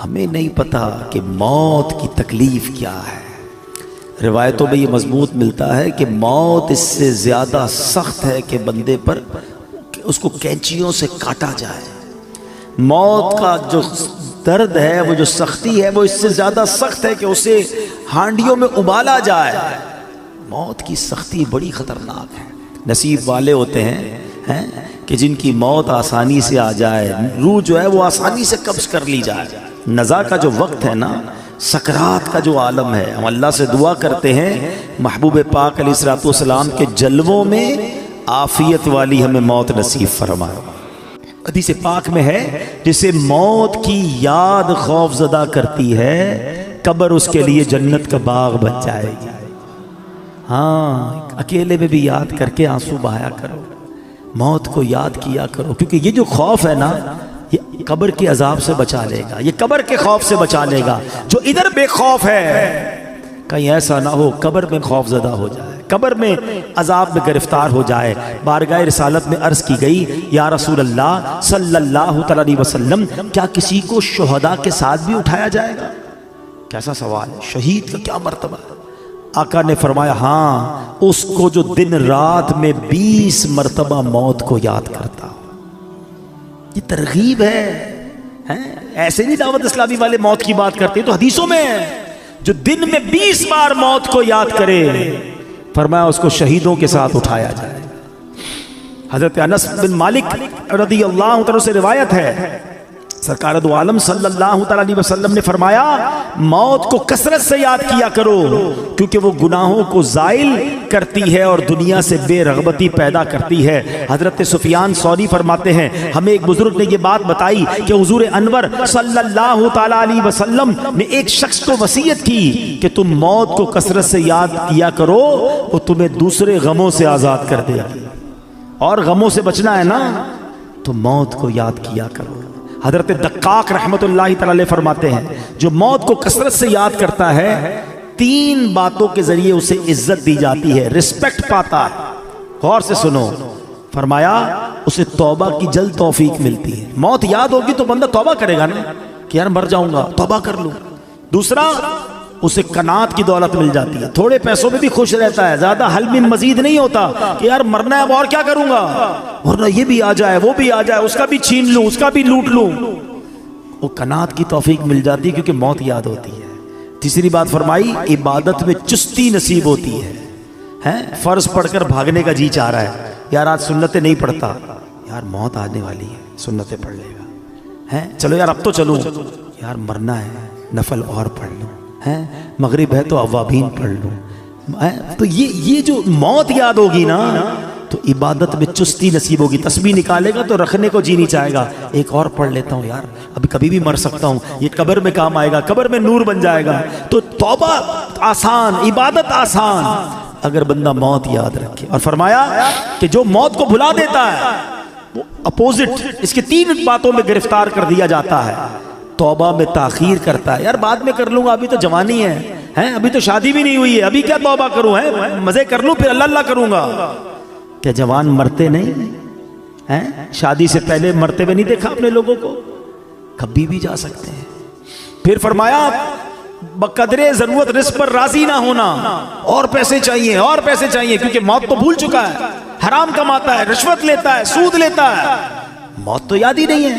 ہمیں نہیں پتا کہ موت کی تکلیف کیا ہے۔ روایتوں میں یہ مضبوط ملتا ہے کہ موت اس سے زیادہ سخت ہے کہ بندے پر اس کو کینچیوں سے کاٹا جائے۔ موت کا جو درد ہے، وہ جو سختی ہے، وہ اس سے زیادہ سخت ہے کہ اسے ہانڈیوں میں ابالا جائے۔ موت کی سختی بڑی خطرناک ہے۔ نصیب والے ہوتے ہیں کہ جن کی موت آسانی سے آ جائے، روح جو ہے وہ آسانی سے قبض کر لی جائے۔ نزا کا جو وقت ہے نا، سکرات کا جو عالم ہے، ہم اللہ سے دعا کرتے ہیں محبوب پاک علیہ الصلوۃ والسلام کے جلووں میں عافیت والی ہمیں موت نصیب فرمائے۔ حدیث پاک میں ہے جسے موت کی یاد خوف زدہ کرتی ہے، قبر اس کے لیے جنت کا باغ بن جائے گی۔ ہاں، اکیلے میں بھی یاد کر کے آنسو بہایا کرو، موت کو یاد کیا کرو، کیونکہ یہ جو خوف ہے نا، یہ قبر کے عذاب سے بچا لے گا، یہ قبر کے خوف سے بچا لے گا۔ جو ادھر بے خوف ہے، کہیں ایسا نہ ہو قبر میں خوف زدہ ہو جائے، قبر میں عذاب میں گرفتار ہو جائے۔ بارگاہ رسالت میں عرض کی گئی، یا رسول اللہ صلی اللہ علیہ وسلم، کیا کسی کو شہداء کے ساتھ بھی اٹھایا جائے گا؟ کیسا سوال ہے، شہید کا کیا مرتبہ ہے؟ آقا نے فرمایا ہاں، اس کو جو دن رات میں 20 مرتبہ موت کو یاد کرتا ہو۔ یہ ترغیب ہے، ایسے نہیں دعوت اسلامی والے موت کی بات کرتے، تو حدیثوں میں ہے، جو دن میں 20 بار موت کو یاد کرے، فرمایا اس کو شہیدوں کے ساتھ اٹھایا جائے۔ حضرت انس بن مالک رضی اللہ عنہ سے روایت ہے، سرکار دو عالم صلی اللہ علیہ وسلم نے فرمایا موت کو کثرت سے یاد کیا کرو، کیونکہ وہ گناہوں کو زائل کرتی ہے اور دنیا سے بے رغبتی پیدا کرتی ہے۔ حضرت سفیان ثوری فرماتے ہیں ہمیں ایک بزرگ نے یہ بات بتائی کہ حضور انور صلی اللہ تعالی علیہ وسلم نے ایک شخص کو وصیت کی کہ تم موت کو کثرت سے یاد کیا کرو، وہ تمہیں دوسرے غموں سے آزاد کر دے گی، اور غموں سے بچنا ہے نا تو موت کو یاد کیا کرو۔ حضرت دقاق رحمت اللہ تعالی فرماتے ہیں جو موت کو کثرت سے یاد کرتا ہے، 3 باتوں کے ذریعے اسے عزت دی جاتی ہے، رسپیکٹ پاتا ہے۔ غور سے سنو، فرمایا اسے توبہ کی جلد توفیق ملتی ہے۔ موت یاد ہوگی تو بندہ توبہ کرے گا نا کہ یار مر جاؤں گا، توبہ کر لوں۔ دوسرا، اسے قناعت کی دولت مل جاتی ہے، تھوڑے پیسوں میں بھی خوش رہتا ہے، زیادہ حل میں مزید نہیں ہوتا کہ یار مرنا ہے اب اور کیا کروں گا، ورنہ یہ بھی آ جائے وہ بھی آ جائے، اس کا بھی چھین لوں اس کا بھی لوٹ لوں۔ وہ قناعت کی توفیق مل جاتی ہے کیونکہ موت یاد ہوتی ہے۔ تیسری بات فرمائی، عبادت میں چستی نصیب ہوتی ہے۔ فرض پڑھ کر بھاگنے کا جی چاہ رہا ہے، یار آج سنتیں نہیں پڑھتا، یار موت آنے والی ہے سنتیں پڑھ لے گا، چلو یار اب تو چلوں، یار مرنا ہے نفل اور پڑھ لوں، مغرب ہے تو اوابین پڑھ لوں۔ تو یہ جو موت یاد ہوگی نا تو عبادت میں چستی نصیب ہوگی۔ تسبیح نکالے گا تو رکھنے کو جی نہیں چاہے گا، ایک اور پڑھ لیتا ہوں یار، ابھی کبھی بھی مر سکتا ہوں، یہ قبر میں کام آئے گا، قبر میں نور بن جائے گا۔ تو توبہ آسان، عبادت آسان اگر بندہ موت یاد رکھے۔ اور فرمایا کہ جو موت کو بھلا دیتا ہے وہ اپوزٹ اس کے 3 باتوں میں گرفتار کر دیا جاتا ہے۔ توبہ میں تاخیر کرتا ہے، یار بعد میں کر لوں گا، ابھی تو جوانی ہے، ابھی تو شادی بھی نہیں ہوئی ہے، ابھی کیا توبہ کروں، مزے کر لوں پھر اللہ اللہ کروں گا۔ کیا جوان مرتے نہیں؟ شادی سے پہلے مرتے ہوئے نہیں دیکھا اپنے لوگوں کو؟ کبھی بھی جا سکتے ہیں۔ پھر فرمایا بقدرے ضرورت رزق پر راضی نہ ہونا، اور پیسے چاہیے اور پیسے چاہیے، کیونکہ موت تو بھول چکا ہے، حرام کماتا ہے، رشوت لیتا ہے، سود لیتا ہے، موت تو یاد ہی نہیں ہے۔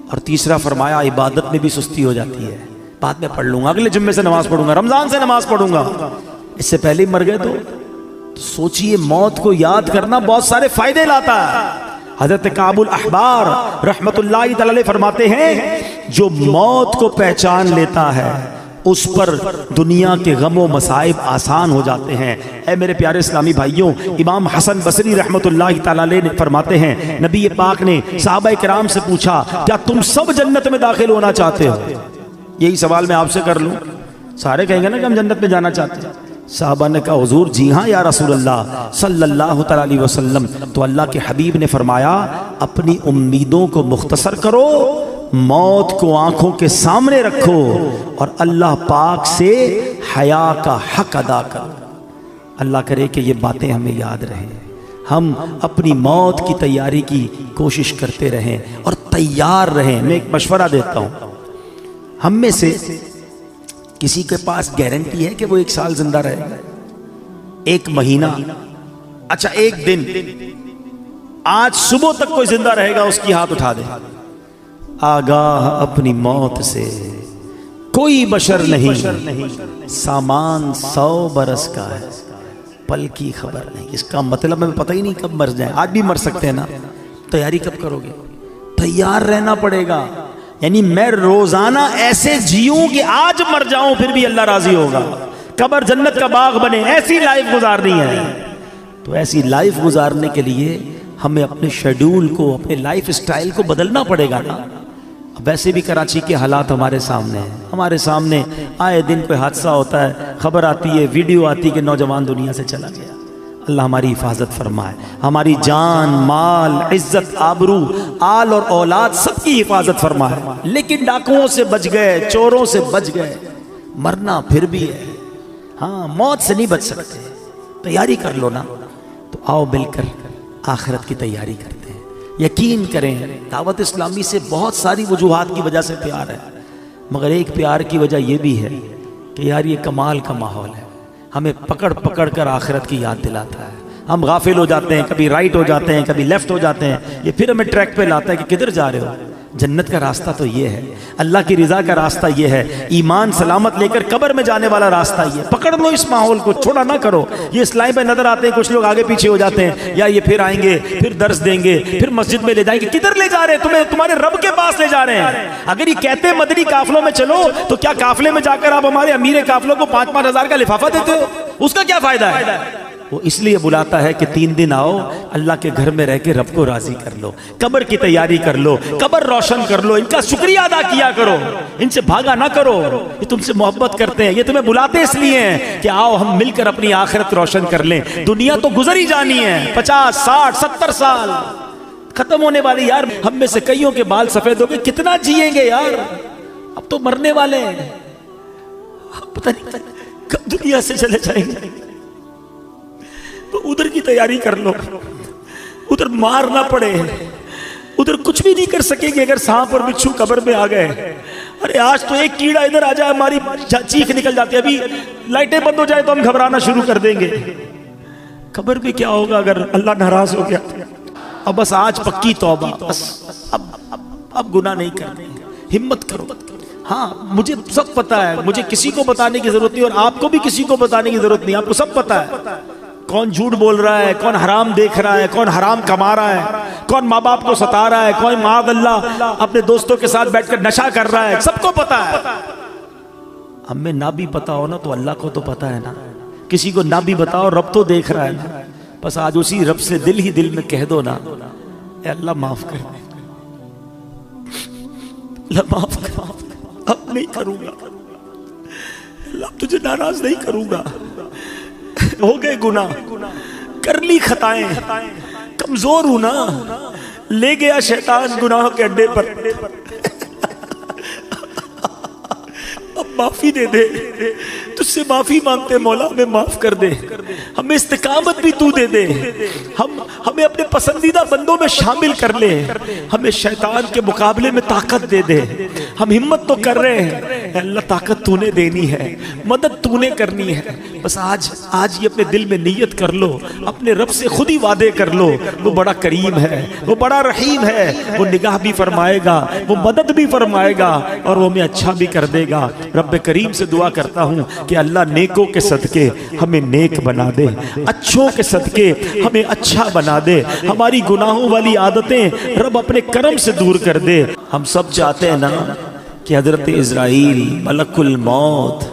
اور تیسرا فرمایا عبادت میں بھی سستی ہو جاتی ہے، بعد میں پڑھ لوں گا، اگلے جمعے سے نماز پڑھوں گا، رمضان سے نماز پڑھوں گا، اس سے پہلے ہی مر گئے تو سوچئے موت کو یاد کرنا بہت سارے فائدے لاتا ہے۔ حضرت کعب الاحبار رحمت اللہ تعالی فرماتے ہیں جو موت کو پہچان لیتا ہے اس پر دنیا کے غم و مصائب آسان ہو جاتے ہیں۔ اے میرے پیارے اسلامی بھائیوں، امام حسن بصری رحمت اللہ تعالی نے فرماتے ہیں نبی پاک نے صحابہ کرام سے پوچھا کیا تم سب جنت میں داخل ہونا چاہتے ہو؟ یہی سوال میں آپ سے کر لوں، سارے کہیں گے نا کہ ہم جنت میں جانا چاہتے ہیں۔ صحابہ نے کہا حضور جی ہاں یا رسول اللہ صلی اللہ تعالی وسلم۔ تو اللہ کے حبیب نے فرمایا اپنی امیدوں کو مختصر کرو، موت کو آنکھوں کے سامنے رکھو اور اللہ پاک سے حیا کا حق ادا کرو۔ اللہ کرے کہ یہ باتیں ہمیں یاد رہیں، ہم اپنی موت کی تیاری کی کوشش کرتے رہیں اور تیار رہیں۔ میں ایک مشورہ دیتا ہوں، ہم میں سے کسی کے پاس گارنٹی ہے کہ وہ 1 سال زندہ رہے گا؟ 1 مہینہ، اچھا 1 دن، آج صبح تک کوئی زندہ رہے گا اس کی ہاتھ اٹھا دے۔ آگاہ اپنی موت سے کوئی بشر نہیں، سامان 100 برس کا ہے، پل کی خبر نہیں۔ اس کا مطلب ہمیں پتہ ہی نہیں کب مر جائیں، آج بھی مر سکتے ہیں نا، تیاری کب کرو گے؟ تیار رہنا پڑے گا۔ یعنی میں روزانہ ایسے جیوں کہ آج مر جاؤں پھر بھی اللہ راضی ہوگا، قبر جنت کا باغ بنے، ایسی لائف گزارنی ہے۔ تو ایسی لائف گزارنے کے لیے ہمیں اپنے شیڈول کو، اپنے لائف سٹائل کو بدلنا پڑے گا نا۔ ویسے بھی کراچی کے حالات ہمارے سامنے ہیں، ہمارے سامنے آئے دن کوئی حادثہ ہوتا ہے، خبر آتی ہے، ویڈیو آتی ہے کہ نوجوان دنیا سے چلا گیا۔ اللہ ہماری حفاظت فرمائے، ہماری جان، مال، عزت، آبرو، آل اور اولاد سب کی حفاظت فرمائے۔ لیکن ڈاکوؤں سے بچ گئے، چوروں سے بچ گئے، مرنا پھر بھی ہے۔ ہاں، موت سے نہیں بچ سکتے، تیاری کر لو نا۔ تو آؤ مل کر آخرت کی تیاری کرتے ہیں۔ یقین کریں، دعوت اسلامی سے بہت ساری وجوہات کی وجہ سے پیار ہے، مگر ایک پیار کی وجہ یہ بھی ہے کہ یار یہ کمال کا ماحول ہے، ہمیں پکڑ پکڑ کر آخرت کی یاد دلاتا ہے۔ ہم غافل ہو جاتے ہیں، کبھی رائٹ ہو جاتے ہیں، کبھی لیفٹ ہو جاتے ہیں، یہ پھر ہمیں ٹریک پہ لاتا ہے کہ کدھر جا رہے ہو۔ جنت کا راستہ تو یہ ہے، اللہ کی رضا کا راستہ یہ ہے، ایمان سلامت لے کر قبر میں جانے والا راستہ یہ۔ پکڑ لو اس ماحول کو، چھوڑا نہ کرو۔ یہ اسلائی پہ نظر آتے ہیں، کچھ لوگ آگے پیچھے ہو جاتے ہیں، یا یہ پھر آئیں گے، پھر درس دیں گے، پھر مسجد میں لے جائیں گے۔ کدھر لے جا رہے ہیں تمہیں؟ تمہارے رب کے پاس لے جا رہے ہیں۔ اگر یہ کہتے ہیں مدنی قافلوں میں چلو، تو کیا قافلے میں جا کر آپ ہمارے امیر قافلوں کو 5-5 ہزار کا لفافہ دیتے ہو؟ اس کا کیا فائدہ ہے؟ وہ اس لیے بلاتا ہے کہ 3 دن آؤ، اللہ کے گھر میں رہ کے رب کو راضی کر لو، قبر کی تیاری کر لو، قبر روشن کر لو، ان کا شکریہ ادا کیا کرو، ان سے بھاگا نہ کرو۔ یہ تم سے محبت کرتے ہیں، یہ تمہیں بلاتے اس لیے ہیں کہ آؤ ہم مل کر اپنی آخرت روشن کر لیں۔ دنیا تو گزر ہی جانی ہے، 50، 60، 70 سال ختم ہونے والی۔ یار ہم میں سے کئیوں کے بال سفید ہو گئے، کتنا جیئیں گے یار؟ اب تو مرنے والے ہیں، پتہ نہیں کب دنیا سے چلے جائیں گے۔ تو ادھر کی تیاری کر لو، ادھر مار نہ پڑے، ادھر کچھ بھی نہیں کر سکیں گے اگر سانپ اور بچھو قبر میں آ گئے۔ ارے آج تو ایک کیڑا ادھر آ جائے ہماری چیخ نکل جاتی ہے، ابھی لائٹیں بند ہو جائے تو ہم گھبرانا شروع کر دیں گے۔ قبر میں کیا ہوگا اگر اللہ ناراض ہو گیا؟ اب بس آج پکی توبہ، بس اب گناہ نہیں کرنے، ہمت کرو۔ ہاں مجھے سب پتا ہے، مجھے کسی کو بتانے کی ضرورت نہیں، اور آپ کو بھی کسی کو بتانے کی ضرورت نہیں، آپ کو سب پتا ہے کون جھوٹ بول رہا ہے، کون حرام دیکھ رہا ہے، کون حرام کما رہا ہے، کون ماں باپ کو ستا رہا ہے، کون معاذ اللہ اپنے دوستوں کے ساتھ بیٹھ کر نشہ کر رہا ہے، سب کو پتا ہے۔ ہمیں نہ بھی پتا ہو نا تو اللہ کو تو پتا ہے نا، کسی کو نہ بھی بتاؤ رب تو دیکھ رہا ہے نا۔ بس آج اسی رب سے دل ہی دل میں کہہ دو نا، اے اللہ معاف کر دے، اللہ معاف کر، اب نہیں کروں گا، اللہ تجھے ناراض نہیں کروں گا۔ ہو گئے گناہ، کر لی خطائیں، کمزور ہوں نا، لے گیا شیطان گناہوں کے اڈے پر، اب معافی دے دے، تجھ سے معافی مانگتے مولا، ہمیں معاف کر دے، ہمیں استقامت بھی تو دے دے، ہمیں اپنے پسندیدہ بندوں میں شامل کر لے، ہمیں شیطان کے مقابلے میں طاقت دے دے۔ ہم ہمت تو کر رہے ہیں، اے اللہ طاقت تو نے دینی ہے، مدد تو نے کرنی ہے۔ بس آج یہ اپنے دل میں نیت کر لو، اپنے رب سے خود ہی وعدے کر لو، وہ بڑا کریم ہے، وہ بڑا رحیم ہے، وہ نگاہ بھی فرمائے گا، وہ مدد بھی فرمائے گا، اور وہ ہمیں اچھا بھی کر دے گا۔ رب کریم سے دعا کرتا ہوں کہ اللہ نیکوں کے صدقے ہمیں نیک بنا دے، اچھوں کے صدقے ہمیں اچھا بنا دے، ہماری گناہوں والی عادتیں رب اپنے کرم سے دور کر دے۔ ہم سب چاہتے ہیں نا کہ حضرت عزرائیل ملک الموت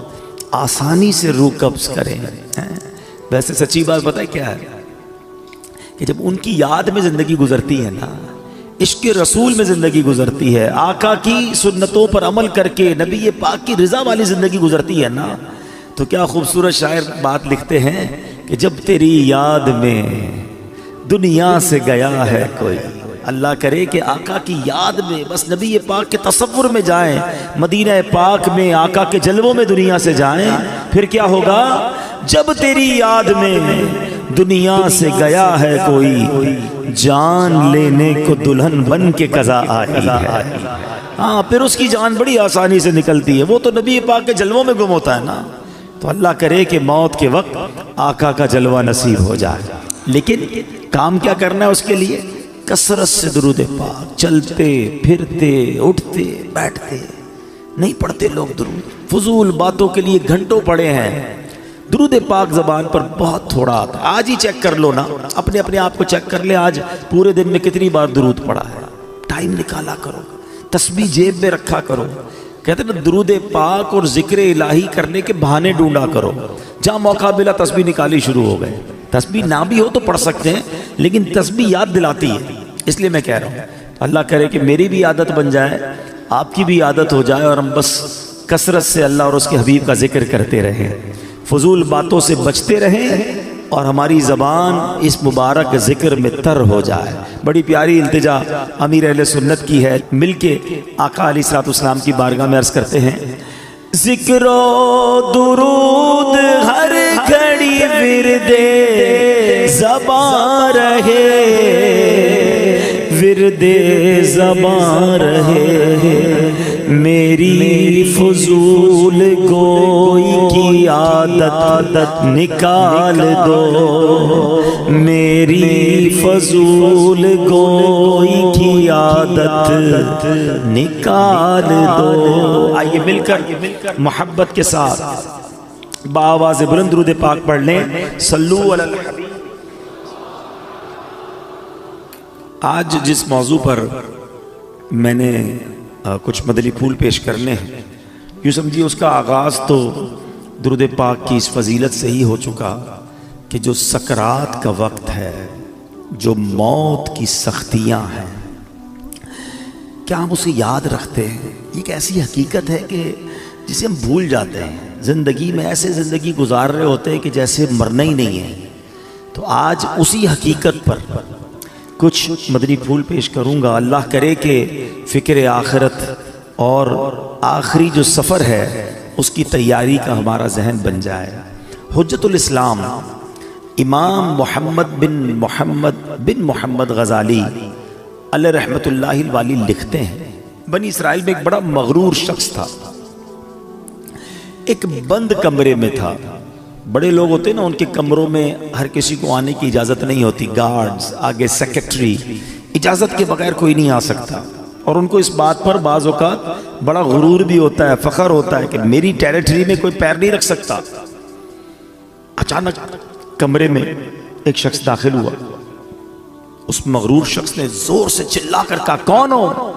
آسانی سے روح قبض کریں۔ ویسے سچی بات پتہ ہے کیا ہے کہ جب ان کی یاد میں زندگی گزرتی ہے نا، عشق رسول میں زندگی گزرتی ہے، آقا کی سنتوں پر عمل کر کے نبی پاک کی رضا والی زندگی گزرتی ہے نا، تو کیا خوبصورت شاعر بات لکھتے ہیں کہ جب تیری یاد میں دنیا سے گیا ہے کوئی، اللہ کرے کہ آقا کی یاد میں بس نبی پاک کے تصور میں جائیں، مدینہ پاک میں آقا کے جلووں میں دنیا سے جائیں، پھر کیا ہوگا؟ جب تیری یاد میں دنیا سے گیا ہے کوئی، جان لینے کو دلہن بن کے قضا آئی ہے۔ ہاں پھر اس کی جان بڑی آسانی سے نکلتی ہے، وہ تو نبی پاک کے جلووں میں گم ہوتا ہے نا۔ تو اللہ کرے کہ موت کے وقت آقا کا جلوہ نصیب ہو جائے، لیکن کام کیا کرنا ہے اس کے لیے؟ کثرت سے درود پاک، چلتے پھرتے اٹھتے بیٹھتے نہیں پڑھتے لوگ درود، فضول باتوں کے لیے گھنٹوں پڑے ہیں۔ درود پاک زبان پر بہت تھوڑا آتا ہے۔ آج ہی چیک کر لو نا، اپنے آپ کو چیک کر لے، آج پورے دن میں کتنی بار درود پڑھا ہے۔ ٹائم نکالا کرو، تسبیح جیب میں رکھا کرو۔ کہتے ہیں نا درود پاک اور ذکر الہی کرنے کے بہانے ڈھونڈا کرو، جہاں موقع ملا تسبیح نکالی شروع ہو گئے۔ تسبیح نہ بھی ہو تو پڑھ سکتے ہیں، لیکن تسبیح یاد دلاتی ہے، اس لیے میں کہہ رہا ہوں اللہ کرے کہ میری بھی عادت بن جائے، آپ کی بھی عادت ہو جائے، اور ہم بس کثرت سے اللہ اور اس کے حبیب کا ذکر کرتے رہیں، فضول باتوں سے بچتے رہیں، اور ہماری زبان اس مبارک ذکر میں تر ہو جائے۔ بڑی پیاری التجا امیر اہل سنت کی ہے، مل کے آقا علیہ الصلوۃ والسلام کی بارگاہ میں عرض کرتے ہیں، ذکر و درود ہر گھڑی ورد زباں رہے، ورد زباں رہے، میری فضول گوئی کی عادت نکال دو، میری فضول گوئی کی عادت نکال دو۔ آئیے مل کر محبت کے ساتھ بآواز بلند درود پاک پڑھ لیں، صلو علی الحبیب۔ آج جس موضوع پر میں نے کچھ مدنی پھول پیش کرنے ہیں، یوں سمجھیے اس کا آغاز تو درود پاک کی اس فضیلت سے ہی ہو چکا کہ جو سکرات کا وقت ہے، جو موت کی سختیاں ہیں، کیا ہم اسے یاد رکھتے ہیں؟ یہ ایک ایسی حقیقت ہے کہ جسے ہم بھول جاتے ہیں، زندگی میں ایسے زندگی گزار رہے ہوتے ہیں کہ جیسے مرنا ہی نہیں ہے۔ تو آج اسی حقیقت پر کچھ مدنی پھول پیش کروں گا۔ اللہ کرے کہ فکر آخرت اور آخری جو سفر ہے اس کی تیاری کا ہمارا ذہن بن جائے۔ حجت الاسلام امام محمد بن محمد غزالی علیہ رحمت اللہ الوالی لکھتے ہیں، بنی اسرائیل میں ایک بڑا مغرور شخص تھا، ایک بند کمرے میں تھا۔ بڑے لوگ ہوتے ہیں نا، ان کے کمروں میں ہر کسی کو آنے کی اجازت نہیں ہوتی، گارڈز آگے سیکرٹری، اجازت کے بغیر کوئی نہیں آ سکتا، اور ان کو اس بات پر بعض اوقات بڑا غرور بھی ہوتا ہے، فخر ہوتا ہے کہ میری ٹیریٹری میں کوئی پیر نہیں رکھ سکتا۔ اچانک کمرے میں ایک شخص داخل ہوا، اس مغرور شخص نے زور سے چلا کر کہا، کون ہو؟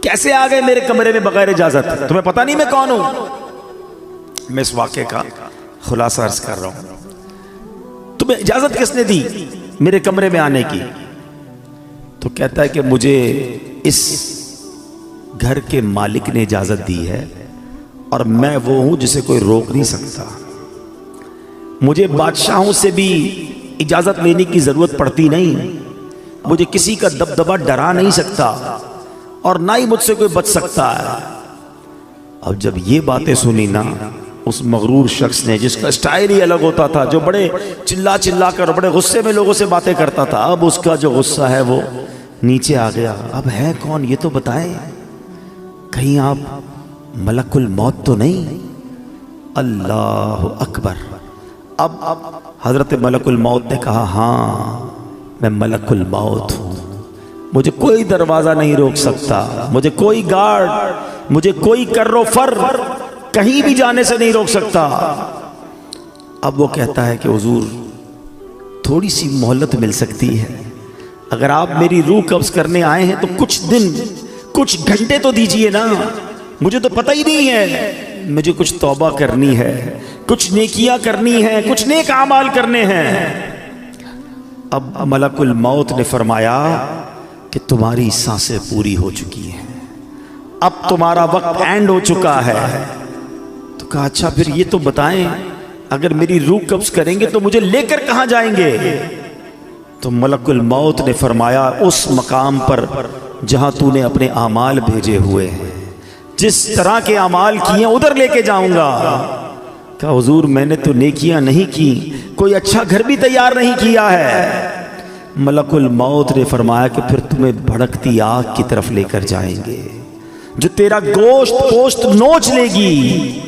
کیسے آ گئے میرے کمرے میں بغیر اجازت؟ تمہیں پتہ نہیں میں کون ہوں؟ میں اس واقعے کا خلاصہ عرض کر رہا ہوں۔ تمہیں اجازت کس نے دی میرے کمرے میں آنے کی؟ تو کہتا ہے کہ مجھے اس گھر کے مالک نے اجازت دی ہے، اور میں وہ ہوں جسے کوئی روک نہیں سکتا۔ مجھے بادشاہوں سے بھی اجازت لینے کی ضرورت پڑتی نہیں، مجھے کسی کا دبدبہ ڈرا نہیں سکتا، اور نہ ہی مجھ سے کوئی بچ سکتا ہے۔ اب جب یہ باتیں سنی نا، اس مغرور شخص نے، جس کا سٹائل ہی الگ ہوتا تھا، جو بڑے چلا کر بڑے غصے میں لوگوں سے باتیں کرتا تھا، اب اس کا جو غصہ ہے وہ نیچے آ گیا۔ اب ہے کون یہ تو بتائیں، کہیں آپ ملک الموت تو نہیں؟ اللہ اکبر۔ اب حضرت ملک الموت نے کہا، ہاں میں ملک الموت ہوں، مجھے کوئی دروازہ نہیں روک سکتا، مجھے کوئی گارڈ، مجھے کوئی کر و فر کہیں بھی جانے سے نہیں روک سکتا۔ اب وہ کہتا ہے کہ حضور تھوڑی سی مہلت مل سکتی ہے، اگر آپ میری روح قبض کرنے آئے ہیں تو کچھ دن کچھ گھنٹے تو دیجئے نا، مجھے تو پتہ ہی نہیں ہے، مجھے کچھ توبہ کرنی ہے، کچھ نیکیاں کرنی ہیں، کچھ نیک اعمال کرنے ہیں۔ اب ملک الموت نے فرمایا کہ تمہاری سانسیں پوری ہو چکی ہیں، اب تمہارا وقت اینڈ ہو چکا ہے۔ تو کہا اچھا پھر یہ تو بتائیں، اگر میری روح قبض کریں گے تو مجھے لے کر کہاں جائیں گے؟ تو ملک الموت نے فرمایا اس مقام پر جہاں تو نے اپنے اعمال بھیجے ہوئے ہیں، جس طرح کے اعمال کیے ادھر لے کے جاؤں گا۔ کہا حضور میں نے تو نیکیاں نہیں کی، کوئی اچھا گھر بھی تیار نہیں کیا ہے۔ ملک الموت نے فرمایا کہ پھر تمہیں بھڑکتی آگ کی طرف لے کر جائیں گے جو تیرا گوشت پوشت نوچ لے گی۔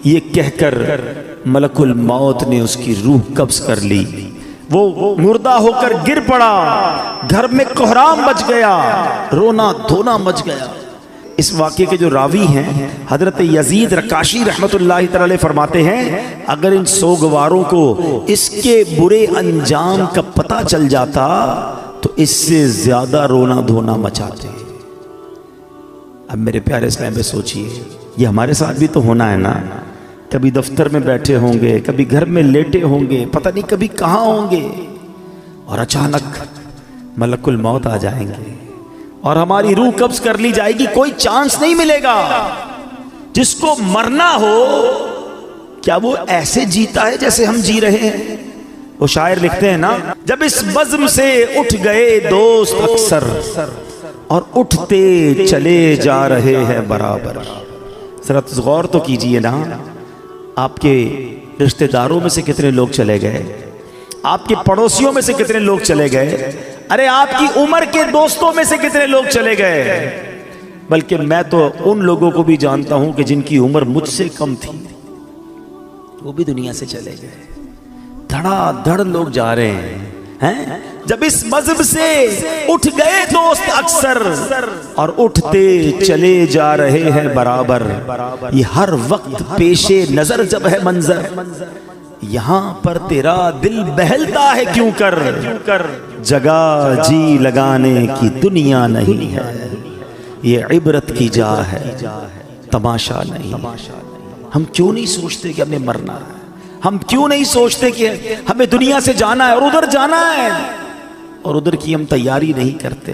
یہ کہہ کر ملک الموت نے اس کی روح قبض کر لی، وہ مردہ ہو کر گر پڑا، گھر میں کوہرام مچ گیا، رونا دھونا مچ گیا۔ اس واقعے کے جو راوی ہیں حضرت یزید رکاشی رحمت اللہ تعالی فرماتے ہیں اگر ان سوگواروں کو اس کے برے انجام کا پتہ چل جاتا تو اس سے زیادہ رونا دھونا مچاتے۔ اب میرے پیارے اسلام پہ سوچئے، یہ ہمارے ساتھ بھی تو ہونا ہے نا، کبھی دفتر میں بیٹھے ہوں گے، کبھی گھر میں لیٹے ہوں گے، پتہ نہیں کبھی کہاں ہوں گے، اور اچانک ملک الموت آ جائیں گے اور ہماری روح قبض کر لی جائے گی، کوئی چانس نہیں ملے گا۔ جس کو مرنا ہو کیا وہ ایسے جیتا ہے جیسے ہم جی رہے ہیں؟ وہ شاعر لکھتے ہیں نا، جب اس بزم سے اٹھ گئے دوست اکثر اور اٹھتے چلے جا رہے ہیں برابر۔ ذرا غور تو کیجئے نا، آپ کے رشتہ داروں میں سے کتنے لوگ چلے گئے، آپ کے پڑوسیوں میں سے کتنے لوگ چلے گئے، ارے آپ کی عمر کے دوستوں میں سے کتنے لوگ چلے گئے، بلکہ میں تو ان لوگوں کو بھی جانتا ہوں کہ جن کی عمر مجھ سے کم تھی، وہ بھی دنیا سے چلے گئے۔ دھڑا دھڑ لوگ جا رہے ہیں۔ جب اس مذہب سے اٹھ گئے دوست اکثر اور اٹھتے چلے جا رہے ہیں برابر، یہ ہر وقت پیش نظر جب ہے منظر، یہاں پر تیرا دل بہلتا ہے کیوں کر، جگہ جی لگانے کی دنیا نہیں ہے، یہ عبرت کی جا ہے تماشا نہیں۔ ہم کیوں نہیں سوچتے کہ ہمیں مرنا ہے؟ ہم کیوں نہیں سوچتے کہ ہمیں دنیا سے جانا ہے اور ادھر جانا ہے، اور ادھر کی ہم تیاری نہیں کرتے؟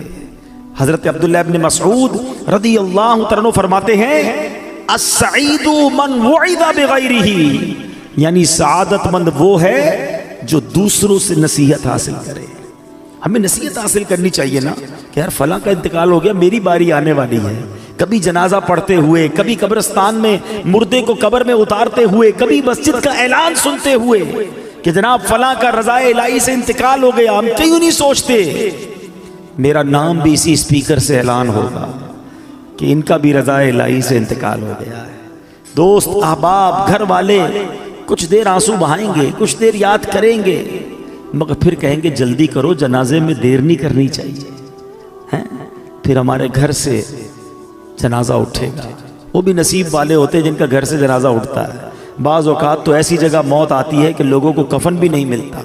حضرت عبداللہ ابن مسعود رضی اللہ عنہ فرماتے ہیں السعید من وعد بغیرہ، یعنی سعادت مند وہ ہے جو دوسروں سے نصیحت حاصل کرے۔ ہمیں نصیحت حاصل کرنی چاہیے نا کہ یار فلاں کا انتقال ہو گیا، میری باری آنے والی ہے۔ کبھی جنازہ پڑھتے ہوئے، کبھی قبرستان میں مردے کو قبر میں اتارتے ہوئے، کبھی مسجد کا اعلان سنتے ہوئے کہ جناب فلاں کا رضائے الہی سے انتقال ہو گیا، ہم کیوں نہیں سوچتے میرا نام بھی اسی اسپیکر سے اعلان ہوگا کہ ان کا بھی رضائے الہی سے انتقال ہو گیا ہے۔ دوست احباب گھر والے کچھ دیر آنسو بہائیں گے، کچھ دیر یاد کریں گے، مگر پھر کہیں گے جلدی کرو، جنازے میں دیر نہیں کرنی چاہیے۔ پھر ہمارے گھر سے جنازہ اٹھے گا، وہ بھی نصیب والے ہوتے ہیں جن کا گھر سے جنازہ اٹھتا ہے۔ بعض اوقات تو ایسی جگہ موت آتی ہے کہ لوگوں کو کفن بھی نہیں ملتا،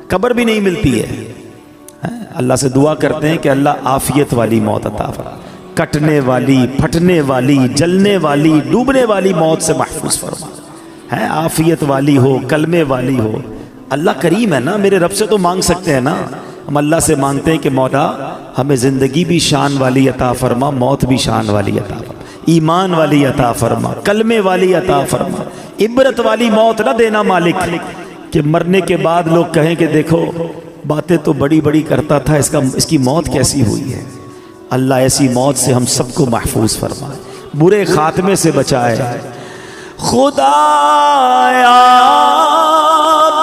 قبر بھی نہیں ملتی ہے۔ اللہ سے دعا کرتے ہیں کہ اللہ عافیت والی موت عطا فرما، کٹنے والی، پھٹنے والی، جلنے والی، ڈوبنے والی موت سے محفوظ فرما، عافیت والی ہو، کلمے والی ہو۔ اللہ کریم ہے نا، میرے رب سے تو مانگ سکتے ہیں نا، ہم اللہ سے مانگتے ہیں کہ مولا ہمیں زندگی بھی شان والی عطا فرما، موت بھی شان والی عطا فرما، ایمان والی عطا فرما، کلمے والی عطا فرما، عبرت والی موت نہ دینا مالک کہ مرنے کے بعد لوگ کہیں کہ دیکھو باتیں تو بڑی بڑی کرتا تھا، اس کی موت کیسی ہوئی ہے۔ اللہ ایسی موت سے ہم سب کو محفوظ فرمائے، برے خاتمے سے بچائے۔ خدایا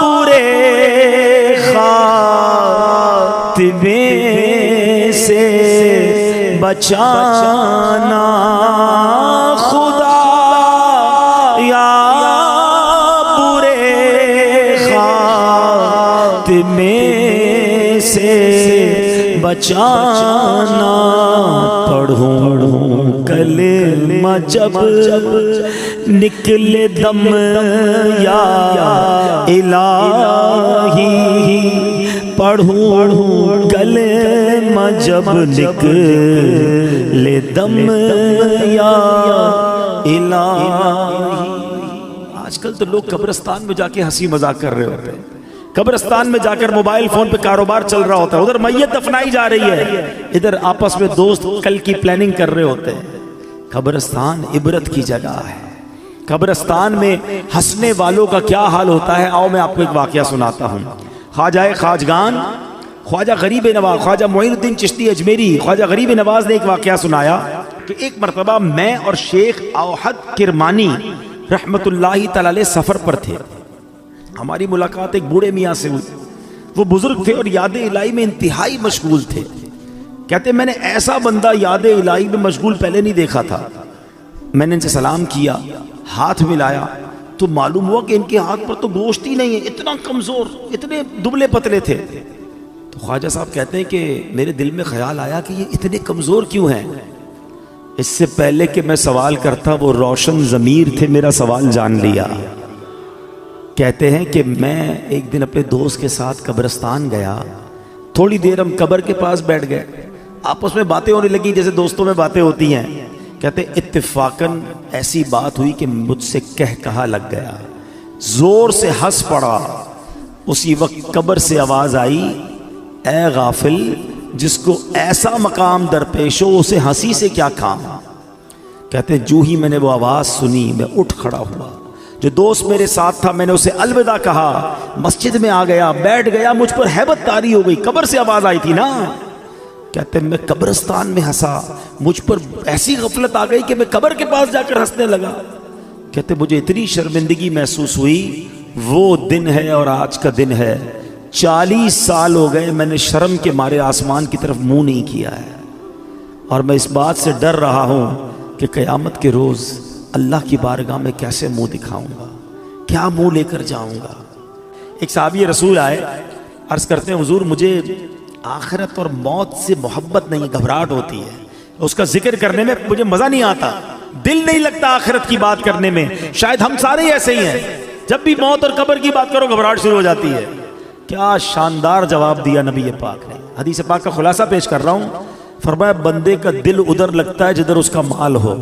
برے خاتمے سے بچانا، خدا یا برے خاتمے سے بچانا، پڑھوں کلمہ جب نکلے دم یا الہی، پڑھوں کلمہ جب نکلے دم یا الہی۔ آج کل تو لوگ قبرستان میں جا کے ہنسی مذاق کر رہے ہوتے ہیں، قبرستان میں جا کر موبائل فون پہ کاروبار چل رہا ہوتا ہے، ادھر میت دفنائی جا رہی ہے، ادھر آپس میں دوست کل کی پلاننگ کر رہے ہوتے ہیں۔ قبرستان عبرت کی جگہ ہے، قبرستان میں ہنسنے والوں کا کیا حال ہوتا ہے، آؤ میں آپ کو ایک واقعہ سناتا ہوں۔ خواجہ خواجگان، خواجہ غریب نواز، خواجہ معین الدین چشتی اجمیری، خواجہ غریب نواز نے ایک واقعہ سنایا کہ ایک مرتبہ میں اور شیخ اوحد کرمانی رحمت اللہ تعالی علیہ سفر پر تھے، ہماری ملاقات ایک بوڑھے میاں سے ہوئی. وہ بزرگ تھے اور یاد الہی میں انتہائی مشغول تھے. کہتے میں نے ایسا بندہ یاد الہی میں مشغول پہلے نہیں دیکھا تھا. میں نے ان سے سلام کیا, ہاتھ ملایا تو معلوم ہوا کہ ان کے ہاتھ پر تو گوشت ہی نہیں ہے, اتنا کمزور, اتنے دبلے پتلے تھے. تو خواجہ صاحب کہتے ہیں کہ میرے دل میں خیال آیا کہ یہ اتنے کمزور کیوں ہیں. اس سے پہلے کہ میں سوال کرتا وہ روشن ضمیر تھے, میرا سوال جان لیا. کہتے ہیں کہ میں ایک دن اپنے دوست کے ساتھ قبرستان گیا, تھوڑی دیر ہم قبر کے پاس بیٹھ گئے, آپس میں باتیں ہونے لگی جیسے دوستوں میں باتیں ہوتی ہیں. کہتے اتفاقاً ایسی بات ہوئی کہ مجھ سے کہا لگ گیا, زور سے ہنس پڑا. اسی وقت قبر سے آواز آئی, اے غافل, جس کو ایسا مقام درپیش ہو اسے ہنسی سے کیا کام. کہتے جو ہی میں نے وہ آواز سنی میں اٹھ کھڑا ہوا. جو دوست میرے ساتھ تھا میں نے اسے الوداع کہا, مسجد میں آ گیا, بیٹھ گیا. مجھ پر ہیبت طاری ہو گئی, قبر سے آواز آئی تھی نا. کہتے میں قبرستان میں ہنسا, مجھ پر ایسی غفلت آ گئی کہ میں قبر کے پاس جا کر ہنسنے لگا. کہتے مجھے اتنی شرمندگی محسوس ہوئی. وہ دن ہے اور آج کا دن ہے, 40 سال ہو گئے میں نے شرم کے مارے آسمان کی طرف منہ نہیں کیا ہے. اور میں اس بات سے ڈر رہا ہوں کہ قیامت کے روز اللہ کی بارگاہ میں کیسے منہ دکھاؤں گا, کیا منہ لے کر جاؤں گا. ایک صحابی رسول آئے, عرض کرتے ہیں حضور مجھے آخرت اور موت سے محبت نہیں, گھبراہٹ ہوتی ہے, اس کا ذکر کرنے میں مجھے مزہ نہیں آتا, دل نہیں لگتا آخرت کی بات کرنے میں. شاید ہم سارے ایسے ہی ہیں, جب بھی موت اور قبر کی بات کرو گھبراہٹ شروع ہو جاتی ہے. کیا شاندار جواب دیا نبی پاک نے. حدیث پاک کا خلاصہ پیش کر رہا ہوں. فرمایا بندے کا دل ادھر لگتا ہے جدھر اس کا مال ہو.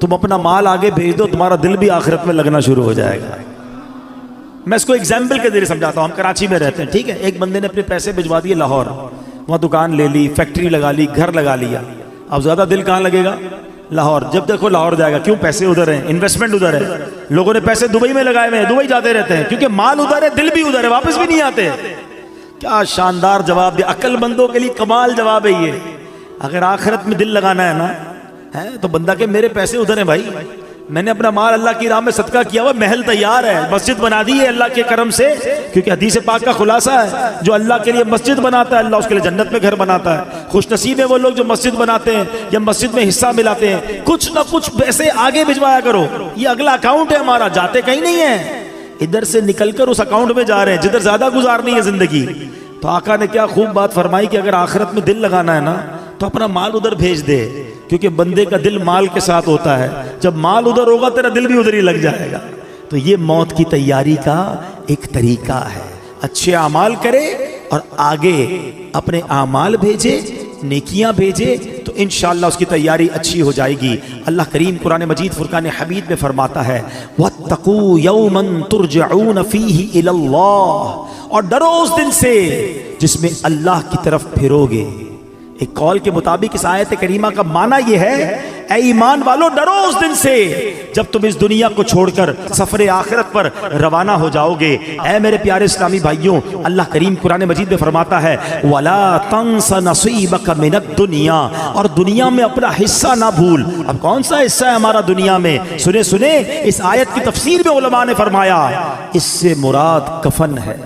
تم اپنا مال آگے بھیج دو, تمہارا دل بھی آخرت میں لگنا شروع ہو جائے گا. میں اس کو ایگزامپل کے ذریعے سمجھاتا ہوں. ہم کراچی میں رہتے ہیں, ٹھیک ہے, ایک بندے نے اپنے پیسے بھجوا دیے لاہور, وہاں دکان لے لی, فیکٹری لگا لی, گھر لگا لیا. اب زیادہ دل کہاں لگے گا؟ لاہور. جب دیکھو لاہور جائے گا, کیوں؟ پیسے ادھر ہیں, انویسٹمنٹ ادھر ہے. لوگوں نے پیسے دبئی میں لگائے ہوئے ہیں, دبئی جاتے رہتے ہیں کیونکہ مال ادھر ہے, دل بھی ادھر ہے, واپس بھی نہیں آتے. کیا شاندار جواب دیا, عقل مندوں کے لیے کمال جواب ہے یہ. اگر آخرت میں دل لگانا ہے نا تو بندہ کہ میرے پیسے ادھر ہیں بھائی, میں نے اپنا مال اللہ کی راہ میں صدقہ کیا ہوا, محل تیار ہے, مسجد بنا دی ہے اللہ کے کرم سے. کیونکہ حدیث پاک کا خلاصہ ہے جو اللہ کے لیے مسجد بناتا ہے اللہ اس کے لیے جنت میں گھر بناتا ہے. خوش نصیب ہے وہ لوگ جو مسجد بناتے ہیں یا مسجد میں حصہ ملاتے ہیں. کچھ نہ کچھ پیسے آگے بھجوایا کرو, یہ اگلا اکاؤنٹ ہے ہمارا, جاتے کہیں نہیں ہیں, ادھر سے نکل کر اس اکاؤنٹ میں جا رہے ہیں جدھر زیادہ گزارنی ہے زندگی. تو آقا نے کیا خوب بات فرمائی کہ اگر آخرت میں دل لگانا ہے نا تو اپنا مال ادھر بھیج دے, کیونکہ بندے کا دل مال کے ساتھ ہوتا ہے. جب مال ادھر ہوگا تیرا دل بھی ادھر ہی لگ جائے گا. تو یہ موت کی تیاری کا ایک طریقہ ہے. اچھے اعمال کرے اور آگے اپنے اعمال بھیجے, نیکیاں بھیجے, تو انشاءاللہ اس کی تیاری اچھی ہو جائے گی. اللہ کریم قرآن مجید فرقان حمید میں فرماتا ہے وَاتَّقُوا يَوْمًا تُرْجَعُونَ فِيهِ إِلَى اللَّهِ, اور ڈرو اس دن سے جس میں اللہ کی طرف پھرو گے. ایک قول کے مطابق اس آیت کریمہ کا معنی یہ ہے, اے ایمان والو ڈرو اس دن سے جب تم اس دنیا کو چھوڑ کر سفر آخرت پر روانہ ہو جاؤ گے. اے میرے پیارے اسلامی بھائیوں, اللہ کریم قرآن مجید میں فرماتا ہے وَلَا تَنْسَ نَصِيبَكَ مِنَ الدُّنْيَا, اور دنیا میں اپنا حصہ نہ بھول. اب کون سا حصہ ہے ہمارا دنیا میں؟ سنیں اس آیت کی تفسیر میں علماء نے فرمایا اس سے مراد کفن ہے.